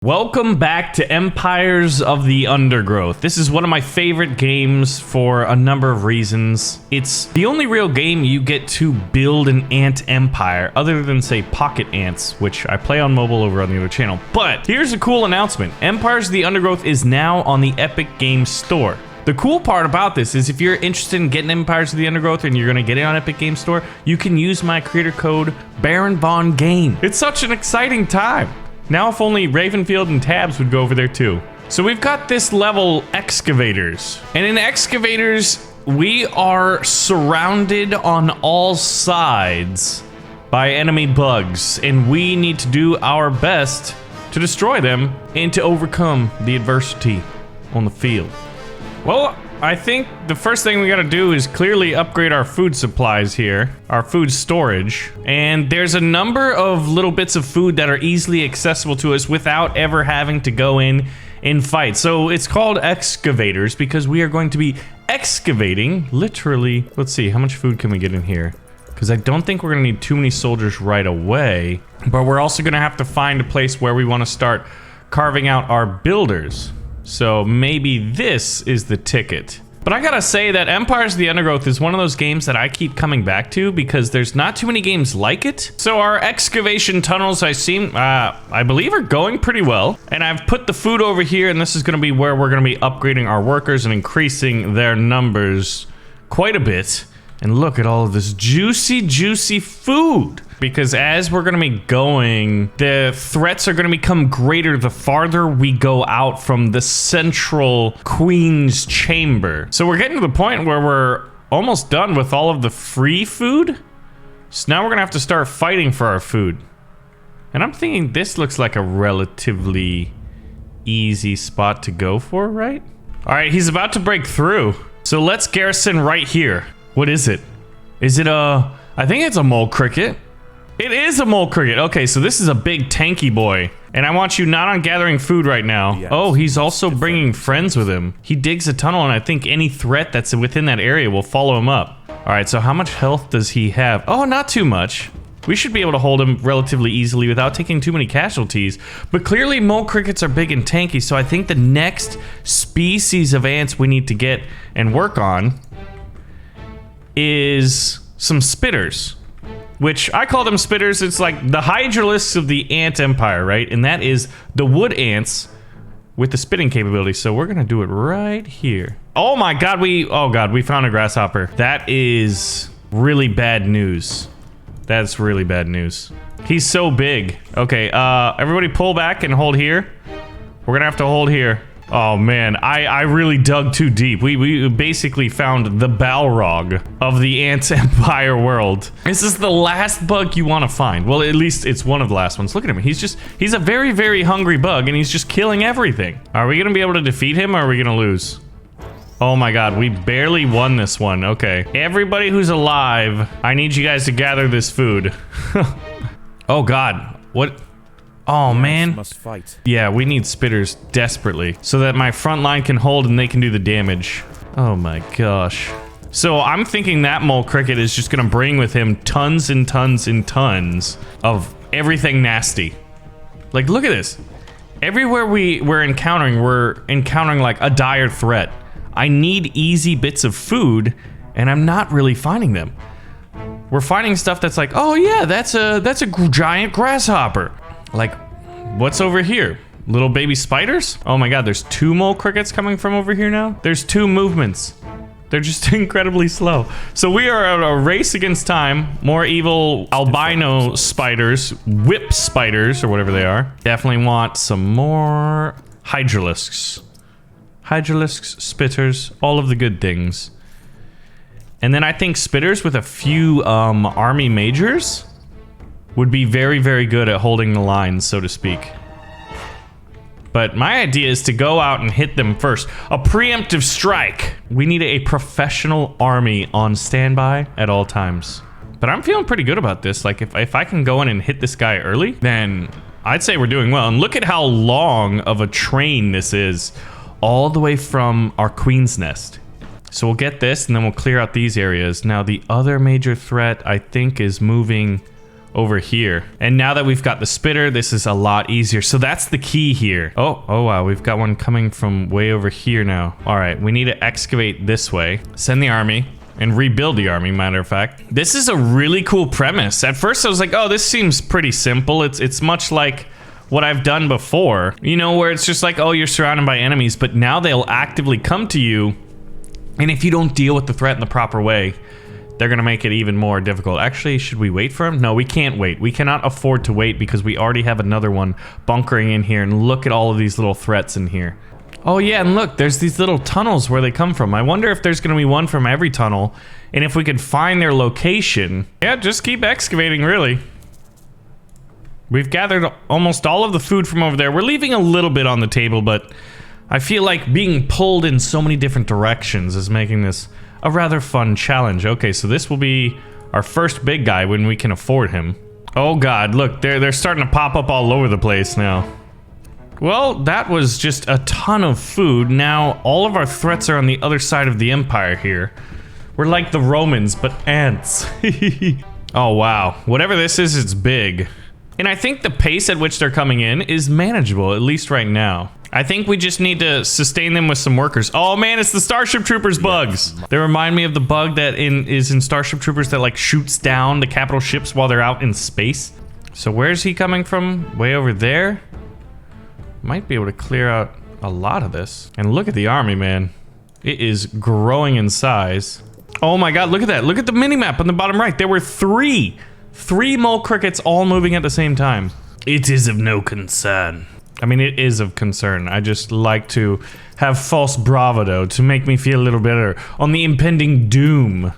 Welcome back to Empires of the Undergrowth. This is one of my favorite games for a number of reasons. It's the only real game you get to build an ant empire, other than, say, Pocket Ants, which I play on mobile over on the other channel. But here's a cool announcement. Empires of the Undergrowth is now on the Epic Games Store. The cool part about this is if you're interested in getting Empires of the Undergrowth and you're gonna get it on Epic Games Store, you can use my creator code BaronVonGames. It's such an exciting time. Now if only Ravenfield and Tabs would go over there too. So we've got this level, Excavators. And in Excavators, we are surrounded on all sides by enemy bugs. And we need to do our best to destroy them and to overcome the adversity on the field. Well, I think the first thing we gotta do is clearly upgrade our food supplies here, our food storage. And there's a number of little bits of food that are easily accessible to us without ever having to go in and fight. So it's called Excavators because we are going to be excavating, literally. Let's see, how much food can we get in here? Because I don't think we're gonna need too many soldiers right away, but we're also gonna have to find a place where we wanna start carving out our builders. So maybe this is the ticket. But I gotta say that Empires of the Undergrowth is one of those games that I keep coming back to because there's not too many games like it. So our excavation tunnels, I believe are going pretty well. And I've put the food over here, and this is gonna be where we're gonna be upgrading our workers and increasing their numbers quite a bit. And look at all of this juicy, juicy food. Because as we're gonna be going, the threats are gonna become greater the farther we go out from the central Queen's Chamber. So we're getting to the point where we're almost done with all of the free food. So now we're gonna have to start fighting for our food. And I'm thinking this looks like a relatively easy spot to go for, right? All right, he's about to break through. So let's garrison right here. What is it? Is it a... I think it's a mole cricket. It is a mole cricket. Okay, so this is a big tanky boy. And I want you not on gathering food right now. Yes. Oh, he's also bringing friends with him. He digs a tunnel, and I think any threat that's within that area will follow him up. All right, so how much health does he have? Oh, not too much. We should be able to hold him relatively easily without taking too many casualties. But clearly mole crickets are big and tanky, so I think the next species of ants we need to get and work on is some spitters, which I call them spitters. It's like the hydralisks of the ant empire, right? And that is the wood ants with the spitting capability. So we're gonna do it right here. Oh my god, we found a grasshopper. That is really bad news. That's really bad news. He's so big. Okay, everybody pull back and hold here. We're gonna have to hold here. Oh man, I really dug too deep. We basically found the Balrog of the Ants Empire world. This is the last bug you want to find. Well, at least it's one of the last ones. Look at him. He's a very, very hungry bug, and he's just killing everything. Are we gonna be able to defeat him, or are we gonna lose? Oh my god, we barely won this one. Okay. Everybody who's alive, I need you guys to gather this food. Oh god, what? Oh man, must fight. Yeah, we need spitters desperately so that my front line can hold and they can do the damage. Oh my gosh. So I'm thinking that mole cricket is just gonna bring with him tons and tons and tons of everything nasty. Like, look at this. Everywhere we're encountering like a dire threat. I need easy bits of food, and I'm not really finding them. We're finding stuff that's like, oh yeah, that's a giant grasshopper. Like, what's over here? Little baby spiders? Oh my god, there's 2 mole crickets coming from over here now? There's 2 movements. They're just incredibly slow. So we are at a race against time. More evil albino spiders, whip spiders, or whatever they are. Definitely want some more hydralisks. Hydralisks, spitters, all of the good things. And then I think spitters with a few army majors would be very, very good at holding the lines, so to speak. But my idea is to go out and hit them first. A preemptive strike. We need a professional army on standby at all times. But I'm feeling pretty good about this. Like, if I can go in and hit this guy early, then I'd say we're doing well. And look at how long of a train this is, all the way from our Queen's Nest. So we'll get this, and then we'll clear out these areas. Now, the other major threat, I think, is moving over here. And now that we've got the spitter, this is a lot easier. So that's the key here. Oh wow, we've got one coming from way over here now. All right, we need to excavate this way. Send the army. And rebuild the army, matter of fact. This is a really cool premise. At first I was like, oh, this seems pretty simple. It's much like what I've done before. You know, where it's just like, oh, you're surrounded by enemies, but now they'll actively come to you. And if you don't deal with the threat in the proper way, they're gonna make it even more difficult. Actually, should we wait for him? No, we can't wait. We cannot afford to wait because we already have another one bunkering in here, and look at all of these little threats in here. Oh yeah, and look, there's these little tunnels where they come from. I wonder if there's gonna be one from every tunnel, and if we could find their location. Yeah, just keep excavating, really. We've gathered almost all of the food from over there. We're leaving a little bit on the table, but I feel like being pulled in so many different directions is making this a rather fun challenge. Okay, so this will be our first big guy when we can afford him. Oh god, look, they're starting to pop up all over the place now. Well, that was just a ton of food. Now, all of our threats are on the other side of the empire here. We're like the Romans, but ants. Oh, wow. Whatever this is, it's big. And I think the pace at which they're coming in is manageable, at least right now. I think we just need to sustain them with some workers. Oh man, it's the Starship Troopers bugs. They remind me of the bug that is in Starship Troopers that like shoots down the capital ships while they're out in space. So where's he coming from? Way over there? Might be able to clear out a lot of this. And look at the army, man. It is growing in size. Oh my god, look at that. Look at the mini-map on the bottom right. There were three mole crickets all moving at the same time. It is of no concern. I mean, it is of concern. I just like to have false bravado to make me feel a little better on the impending doom.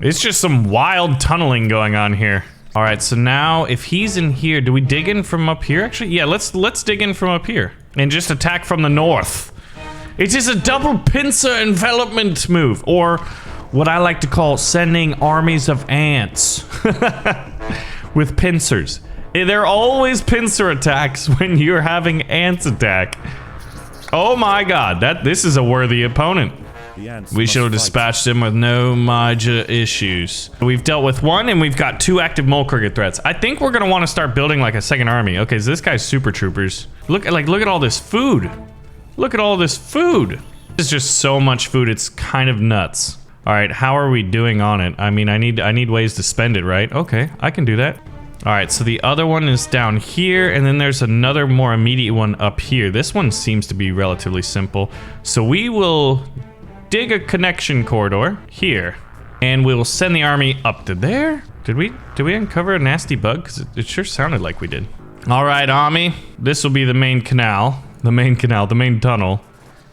It's just some wild tunneling going on here. All right, so now if he's in here, do we dig in from up here actually? Yeah, let's dig in from up here and just attack from the north. It is a double pincer envelopment move, or what I like to call sending armies of ants with pincers. They're always pincer attacks when you're having ants attack. Oh my god, this is a worthy opponent. We should have dispatched him with no major issues. We've dealt with one, and we've got 2 active mole cricket threats. I think we're gonna want to start building like a second army. Okay, so this guy's super troopers. Look at all this food. Look at all this food. There's just so much food. It's kind of nuts. All right, how are we doing on it? I mean, I need ways to spend it, right? Okay, I can do that. All right, so the other one is down here, and then there's another more immediate one up here. This one seems to be relatively simple. So we will dig a connection corridor here, and we'll send the army up to there. Did we uncover a nasty bug? Because it sure sounded like we did. All right, army, this will be the main canal, the main tunnel.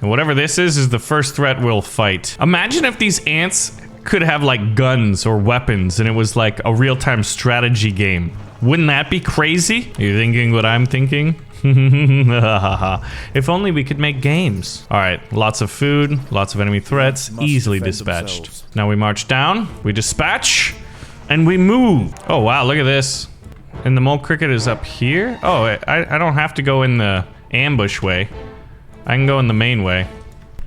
And whatever this is the first threat we'll fight. Imagine if these ants could have like guns or weapons and it was like a real-time strategy game. Wouldn't that be crazy? Are you thinking what I'm thinking? If only we could make games. All right, lots of food, lots of enemy threats, easily dispatched. Now we march down, we dispatch, and we move. Oh wow, look at this. And the mole cricket is up here. Oh, I don't have to go in the ambush way. I can go in the main way.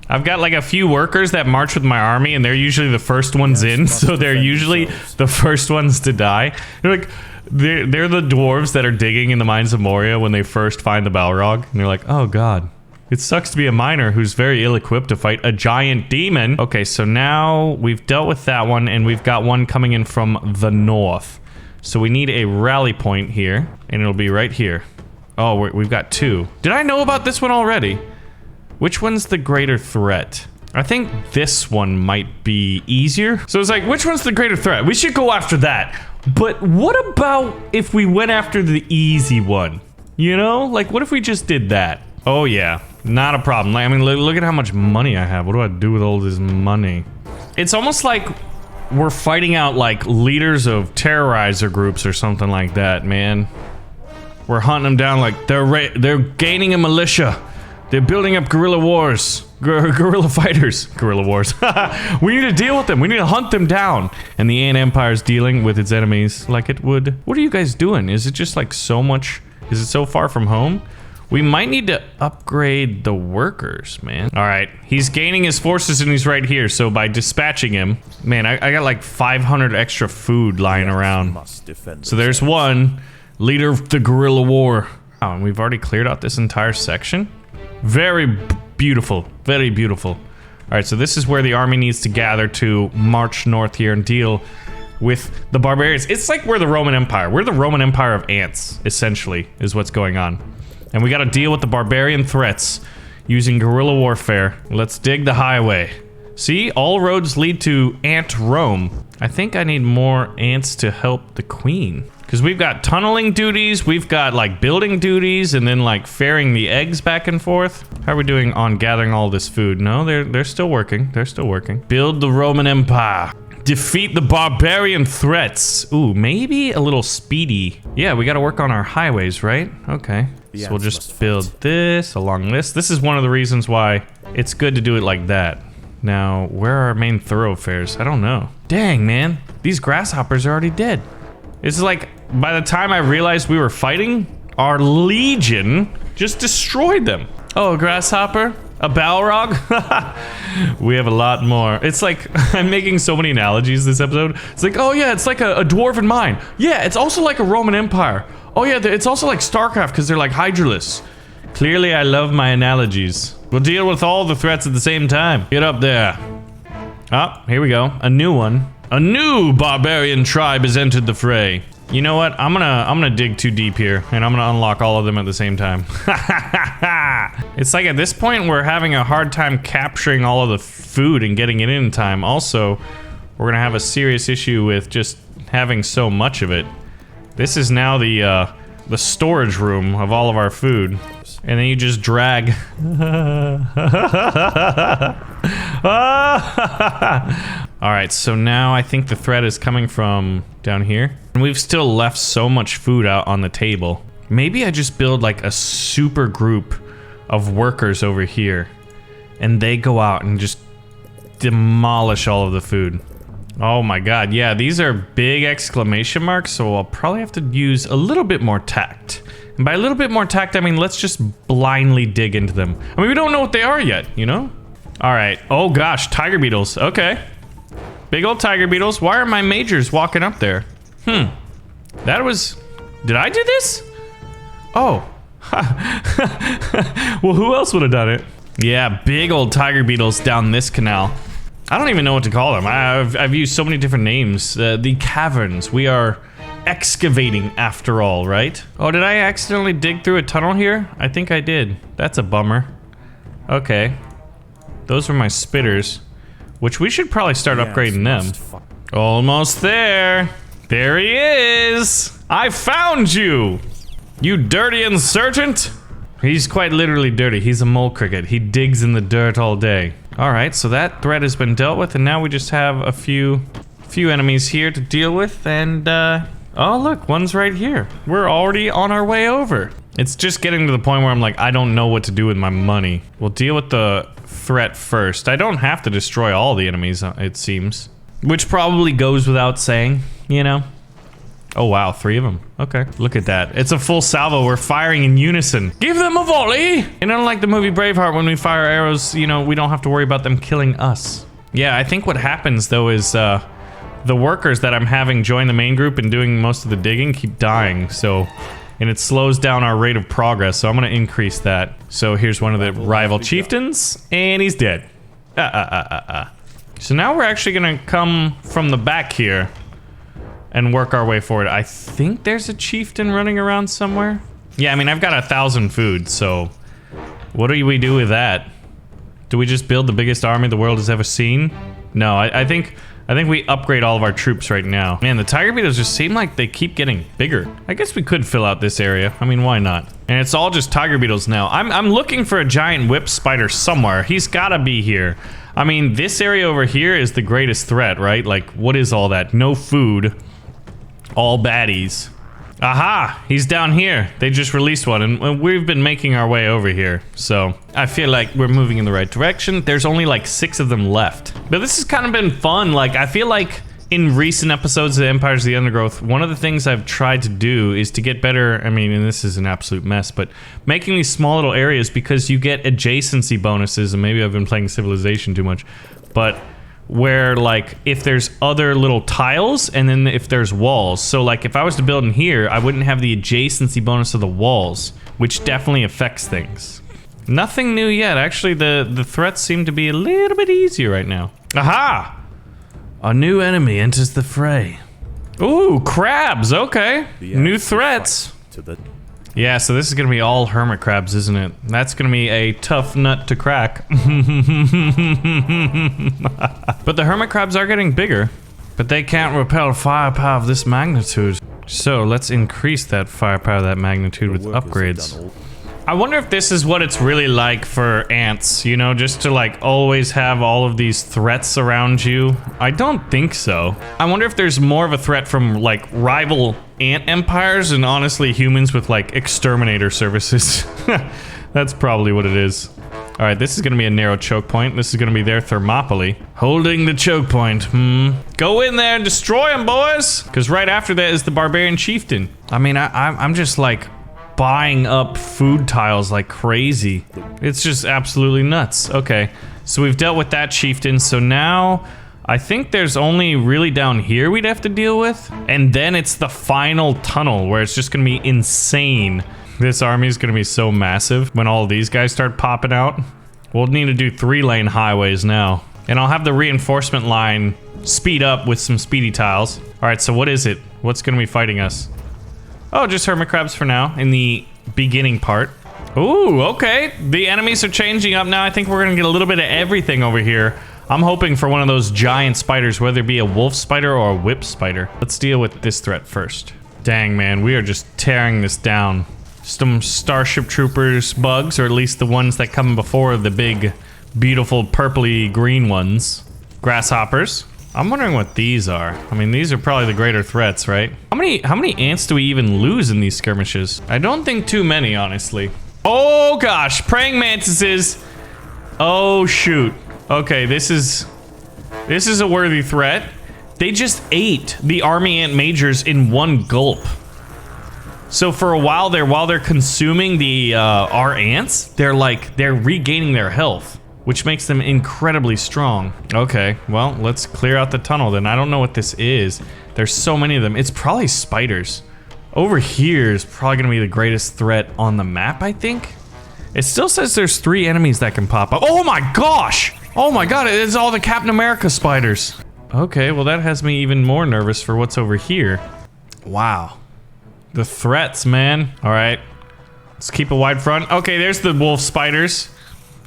I've got like a few workers that march with my army, and they're usually the first ones in, so they're usually the first ones to die. They're like, they're the dwarves that are digging in the mines of Moria when they first find the Balrog, and they're like, oh god, it sucks to be a miner who's very ill-equipped to fight a giant demon. Okay, so now we've dealt with that one, and we've got one coming in from the north. So we need a rally point here, and it'll be right here. Oh, we've got 2. Did I know about this one already? Which one's the greater threat? I think this one might be easier. So it's like, which one's the greater threat? We should go after that. But what about if we went after the easy one? You know, like what if we just did that? Oh yeah, not a problem. Like, I mean, look at how much money I have. What do I do with all this money? It's almost like we're fighting out like leaders of terrorizer groups or something like that, man. We're hunting them down like they're gaining a militia. They're building up guerrilla wars. Guerrilla fighters. Guerrilla wars. We need to deal with them. We need to hunt them down. And the Ant Empire's dealing with its enemies like it would. What are you guys doing? Is it just like so much? Is it so far from home? We might need to upgrade the workers, man. All right, he's gaining his forces and he's right here. So by dispatching him, man, I got like 500 extra food lying around. So there's one, leader of the guerrilla war. Oh, and we've already cleared out this entire section. Very beautiful, very beautiful. All right, so this is where the army needs to gather to march north here and deal with the barbarians. It's like we're the Roman Empire. We're the Roman Empire of ants, essentially, is what's going on. And we gotta deal with the barbarian threats using guerrilla warfare. Let's dig the highway. See, all roads lead to Ant Rome. I think I need more ants to help the queen. Because we've got tunneling duties, we've got like building duties, and then like ferrying the eggs back and forth. How are we doing on gathering all this food? No, they're still working. They're still working. Build the Roman Empire. Defeat the barbarian threats. Ooh, maybe a little speedy. Yeah, we gotta work on our highways, right? Okay. So we'll just build this along this. This is one of the reasons why it's good to do it like that. Now, where are our main thoroughfares? I don't know. Dang, man. These grasshoppers are already dead. It's like, by the time I realized we were fighting, our legion just destroyed them. Oh, a grasshopper? A Balrog? We have a lot more. It's like, I'm making so many analogies this episode. It's like, oh yeah, it's like a dwarven mine. Yeah, it's also like a Roman Empire. Oh yeah, it's also like StarCraft because they're like Hydralisk. Clearly, I love my analogies. We'll deal with all the threats at the same time. Get up there. Oh, here we go. A new one. A new barbarian tribe has entered the fray. You know what? I'm gonna dig too deep here, and I'm gonna unlock all of them at the same time. It's like at this point we're having a hard time capturing all of the food and getting it in time. Also, we're gonna have a serious issue with just having so much of it. This is now the storage room of all of our food, and then you just drag. All right, so now I think the threat is coming from down here. And we've still left so much food out on the table. Maybe I just build like a super group of workers over here. And they go out and just demolish all of the food. Oh my god, yeah, these are big exclamation marks, so I'll probably have to use a little bit more tact. And by a little bit more tact, I mean let's just blindly dig into them. I mean, we don't know what they are yet, you know? All right, oh gosh, tiger beetles, okay. Big old tiger beetles. Why are my majors walking up there? That was... Did I do this? Oh. Well, who else would have done it? Yeah, big old tiger beetles down this canal. I don't even know what to call them. I've used so many different names. The caverns. We are excavating after all, right? Oh, did I accidentally dig through a tunnel here? I think I did. That's a bummer. Okay. Those are my spitters. Which we should probably start upgrading them. Almost there. There he is. I found you. You dirty insurgent. He's quite literally dirty. He's a mole cricket. He digs in the dirt all day. All right, so that threat has been dealt with, and now we just have a few enemies here to deal with, and oh look, one's right here. We're already on our way over. It's just getting to the point where I'm like, I don't know what to do with my money. We'll deal with the threat first. I don't have to destroy all the enemies, it seems. Which probably goes without saying, you know? Oh wow, 3 of them. Okay, look at that. It's a full salvo. We're firing in unison. Give them a volley! And unlike the movie Braveheart, when we fire arrows, you know, we don't have to worry about them killing us. Yeah, I think what happens though is the workers that I'm having join the main group and doing most of the digging keep dying, so... And it slows down our rate of progress, so I'm gonna increase that. So here's one of the rival chieftains, and he's dead. So now we're actually gonna come from the back here and work our way forward. I think there's a chieftain running around somewhere. Yeah, I mean, I've got 1,000 food, so what do we do with that? Do we just build the biggest army the world has ever seen? No, I think we upgrade all of our troops right now. Man, the tiger beetles just seem like they keep getting bigger. I guess we could fill out this area. I mean, why not? And it's all just tiger beetles now. I'm looking for a giant whip spider somewhere. He's gotta be here. I mean, this area over here is the greatest threat, right? Like, what is all that? No food. All baddies. Aha! He's down here. They just released one, and we've been making our way over here. So, I feel like we're moving in the right direction. There's only like 6 of them left. But this has kind of been fun. Like, I feel like in recent episodes of Empires of the Undergrowth, one of the things I've tried to do is to get better, I mean, and this is an absolute mess, but making these small little areas because you get adjacency bonuses, and maybe I've been playing Civilization too much, but where, like, if there's other little tiles, and then if there's walls. So, like, if I was to build in here, I wouldn't have the adjacency bonus of the walls, which definitely affects things. Nothing new yet. Actually, the threats seem to be a little bit easier right now. Aha! A new enemy enters the fray. Ooh, crabs, okay. New threats. Yeah, so this is gonna be all hermit crabs, isn't it? That's gonna be a tough nut to crack. But the hermit crabs are getting bigger. But they can't repel firepower of this magnitude. So let's increase that firepower of that magnitude with upgrades. I wonder if this is what it's really like for ants, you know, just to like always have all of these threats around you. I don't think so. I wonder if there's more of a threat from like rival ant empires and honestly humans with like exterminator services. That's probably what it is. All right, this is gonna be a narrow choke point. This is gonna be their Thermopylae. Holding the choke point, Go in there and destroy them, boys! Because right after that is the Barbarian Chieftain. I mean, I'm just like buying up food tiles like crazy. It's just absolutely nuts. Okay, so we've dealt with that chieftain, so now I think there's only really down here we'd have to deal with, and then it's the final tunnel where it's just gonna be insane. This army is gonna be so massive when all of these guys start popping out. We'll need to do 3-lane highways now, and I'll have the reinforcement line speed up with some speedy tiles. All right, so what is it? What's gonna be fighting us? Oh, just hermit crabs for now, in the beginning part. Ooh, okay. The enemies are changing up now. I think we're gonna get a little bit of everything over here. I'm hoping for one of those giant spiders, whether it be a wolf spider or a whip spider. Let's deal with this threat first. Dang, man, we are just tearing this down. Some Starship Troopers bugs, or at least the ones that come before the big, beautiful, purpley green ones. Grasshoppers. I'm wondering what these are. I mean, these are probably the greater threats, right? How many ants do we even lose in these skirmishes? I don't think too many, honestly. Oh gosh, praying mantises. Oh shoot. Okay, this is a worthy threat. They just ate the army ant majors in one gulp. So for a while there, while they're consuming the our ants, they're regaining their health, which makes them incredibly strong. Okay, well, let's clear out the tunnel then. I don't know what this is. There's so many of them. It's probably spiders. Over here is probably gonna be the greatest threat on the map, I think. It still says there's 3 enemies that can pop up. Oh my gosh! Oh my god, it's all the Captain America spiders. Okay, well that has me even more nervous for what's over here. Wow. The threats, man. All right, let's keep a wide front. Okay, there's the wolf spiders.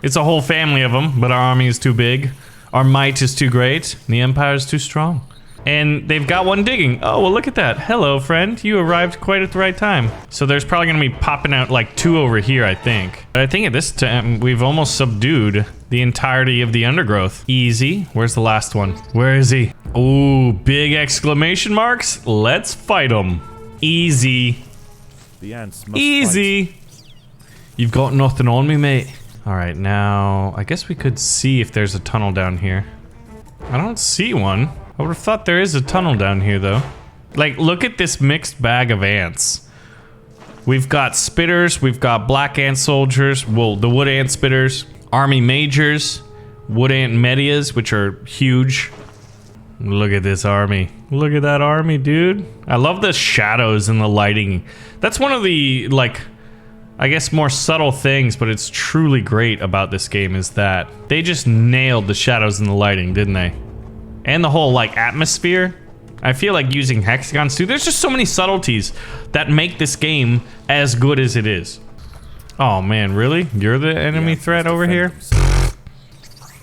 It's a whole family of them, but our army is too big. Our might is too great, and the empire is too strong. And they've got one digging. Oh, well, look at that. Hello, friend. You arrived quite at the right time. So there's probably gonna be popping out like 2 over here, I think. But I think at this time, we've almost subdued the entirety of the undergrowth. Easy. Where's the last one? Where is he? Ooh, big exclamation marks. Let's fight him. Easy. The ants must Easy. Fight. You've got nothing on me, mate. All right, now I guess we could see if there's a tunnel down here. I don't see one. I would have thought there is a tunnel down here though. Like, look at this mixed bag of ants. We've got spitters, we've got black ant soldiers, well, the wood ant spitters, army majors, wood ant medias, which are huge. Look at this army. Look at that army, dude. I love the shadows and the lighting. That's one of the, like, I guess more subtle things, but it's truly great about this game is that they just nailed the shadows and the lighting, didn't they? And the whole, like, atmosphere. I feel like using hexagons too. There's just so many subtleties that make this game as good as it is. Oh man, really? You're the enemy threat over here?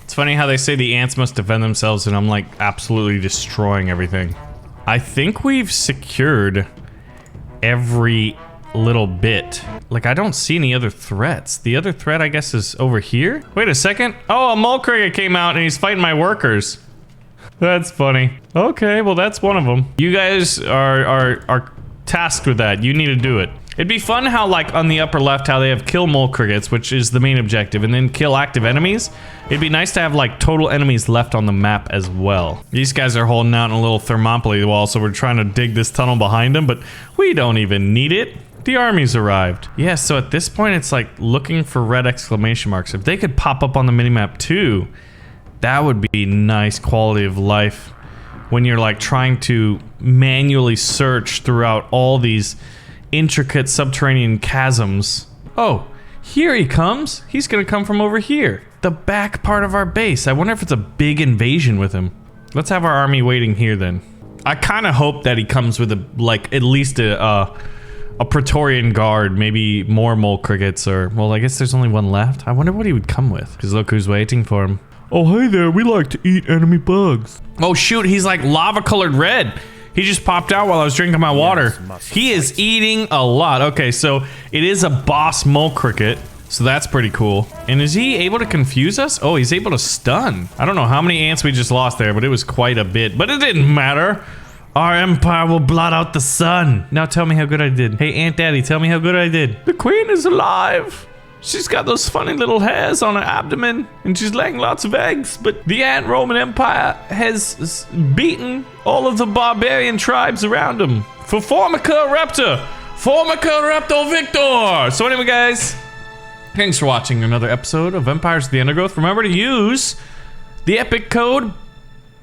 It's funny how they say the ants must defend themselves and I'm like absolutely destroying everything. I think we've secured every little bit. Like, I don't see any other threats. The other threat, I guess, is over here. Wait a second. Oh, a mole cricket came out and he's fighting my workers. That's funny. Okay, well, that's one of them. You guys are tasked with that. You need to do it. It'd be fun how, like, on the upper left, how they have kill mole crickets, which is the main objective, and then kill active enemies. It'd be nice to have, like, total enemies left on the map as well. These guys are holding out in a little thermopylae wall, so we're trying to dig this tunnel behind them, but we don't even need it. The army's arrived. Yeah, so at this point, it's like looking for red exclamation marks. If they could pop up on the minimap too, that would be nice quality of life when you're, like, trying to manually search throughout all these intricate subterranean chasms. Oh, here he comes. He's gonna come from over here. The back part of our base. I wonder if it's a big invasion with him. Let's have our army waiting here then. I kind of hope that he comes with a, like, at least a Praetorian guard, maybe more mole crickets, or, well, I guess there's only one left. I wonder what he would come with, because look who's waiting for him. Oh, hey there, we like to eat enemy bugs. Oh shoot, he's like lava colored red. He just popped out while I was drinking my water. He is eating a lot. Okay, so it is a boss mole cricket, so that's pretty cool. And is he able to confuse us? Oh, he's able to stun. I don't know how many ants we just lost there, but it was quite a bit. But it didn't matter. Our empire will blot out the sun. Now tell me how good I did. Hey, Aunt Daddy, tell me how good I did. The queen is alive. She's got those funny little hairs on her abdomen, and she's laying lots of eggs, but the Ant Roman Empire has beaten all of the barbarian tribes around them. For Formica Raptor! Formica Raptor Victor! So anyway, guys, thanks for watching another episode of Empires of the Undergrowth. Remember to use the Epic code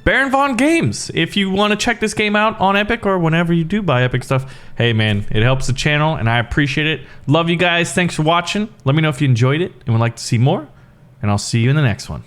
BaronVonGames if you want to check this game out on Epic, or whenever you do buy Epic stuff. Hey man, it helps the channel and I appreciate it. Love you guys. Thanks for watching. Let me know if you enjoyed it and would like to see more, and I'll see you in the next one.